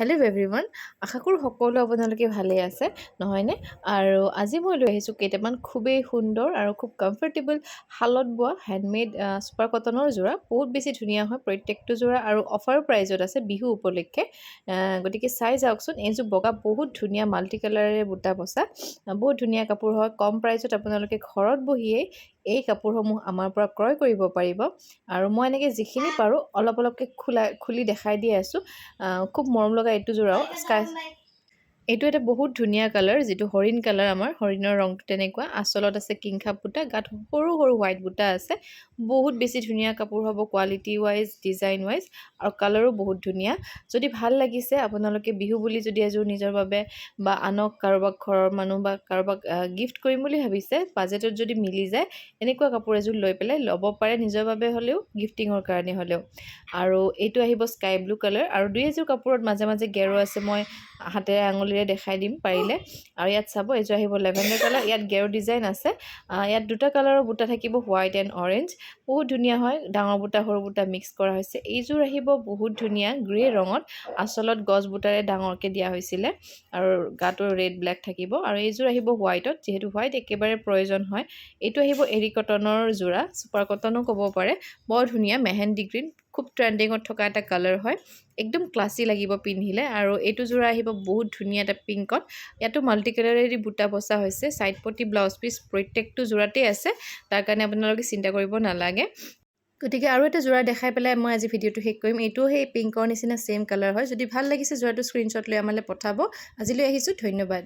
Hello' everyone, আশা কৰোঁ সকলো আপোনালোকে ভালেই আছে নহয়নে। আৰু আজি মই লৈ আহিছোঁ কেইটামান খুবেই সুন্দৰ আৰু খুব কমফৰ্টেবল শালত বোৱা হেণ্ডমেড চুপাৰ কটনৰ যোৰা। বহুত বেছি ধুনীয়া হয় প্ৰত্যেকটো যোৰা আৰু অফাৰ প্ৰাইজত আছে বিহু উপলক্ষে। গতিকে চাই যাওকচোন, এইযোৰ বগা বহুত ধুনীয়া মাল্টি কালাৰেৰে বুটা বচা বহুত ধুনীয়া কাপোৰ হয়। কম প্ৰাইজত আপোনালোকে ঘৰত বহিয়েই এই কাপোৰসমূহ আমাৰ পৰা ক্ৰয় কৰিব পাৰিব। আৰু মই এনেকৈ যিখিনি পাৰোঁ অলপ অলপকৈ খুলি দেখাই দি আছোঁ। খুব মৰম লগা এইটো যোৰাও এইটো এটা বহুত ধুনীয়া কালাৰ, যিটো হৰিণ কালাৰ। আমাৰ হৰিণৰ ৰংটো তেনেকুৱা। আঁচলত আছে কিংখাপ বুটা, গাত সৰু সৰু হোৱাইট বুটা আছে। বহুত বেছি ধুনীয়া কাপোৰ হ'ব কোৱালিটি ৱাইজ, ডিজাইন ৱাইজ, আৰু কালাৰো বহুত ধুনীয়া। যদি ভাল লাগিছে, আপোনালোকে বিহু বুলি যদি এযোৰ নিজৰ বাবে বা আনক কাৰোবাক ঘৰৰ মানুহ বা কাৰোবাক গিফ্ট কৰিম বুলি ভাবিছে, বাজেটত যদি মিলি যায়, এনেকুৱা কাপোৰ এযোৰ লৈ পেলাই ল'ব পাৰে, নিজৰ বাবে হ'লেও গিফ্টিঙৰ কাৰণে হ'লেও। আৰু এইটো আহিব স্কাই ব্লু কালাৰ, আৰু দুই এযোৰ কাপোৰত মাজে মাজে গেৰো আছে। মই হাতেৰে আঙুলিৰে দেখাই দিম পাৰিলে। আৰু ইয়াত চাব, এইযোৰ আহিব লেভেণ্ডাৰ কালাৰ, ইয়াত গেৰো ডিজাইন আছে। ইয়াত দুটা কালাৰৰ বুটা থাকিব, হোৱাইট এণ্ড অৰেঞ্জ। বহুত ধুনীয়া হয়, ডাঙৰ বুটা সৰু বুটা মিক্স কৰা হৈছে। এইযোৰ আহিব বহুত ধুনীয়া গ্ৰে ৰঙত, আচলত গছ বুটাৰে ডাঙৰকৈ দিয়া হৈছিলে, আৰু গাটো ৰেড ব্লেক থাকিব। আৰু এইযোৰ আহিব হোৱাইটত, যিহেতু হোৱাইট একেবাৰে প্ৰয়োজন হয়। এইটো আহিব এৰী কটনৰ যোৰা, চুপাৰ কটনো ক'ব পাৰে। বৰ ধুনীয়া মেহেন্দি গ্ৰীণ, খুব ট্ৰেণ্ডিঙত থকা এটা কালাৰ হয়। একদম ক্লাছী লাগিব পিন্ধিলে। আৰু এইটো যোৰা আহিব বহুত ধুনীয়া এটা পিংকত, ইয়াতো মাল্টি কালাৰেদি বুটা বচা হৈছে। ছাইড পটি ব্লাউজ পিচ প্ৰত্যেকটো যোৰাতেই আছে, তাৰ কাৰণে আপোনালোকে চিন্তা কৰিব নালাগে। গতিকে আৰু এটা যোৰা দেখাই পেলাই মই আজি ভিডিঅ'টো শেষ কৰিম। এইটো সেই পিংকৰ নিচিনা ছেইম কালাৰ হয়। যদি ভাল লাগিছে যোৰাটো স্ক্ৰীনশ্বট লৈ আমালৈ পঠাব। আজিলৈ আহিছোঁ, ধন্যবাদ।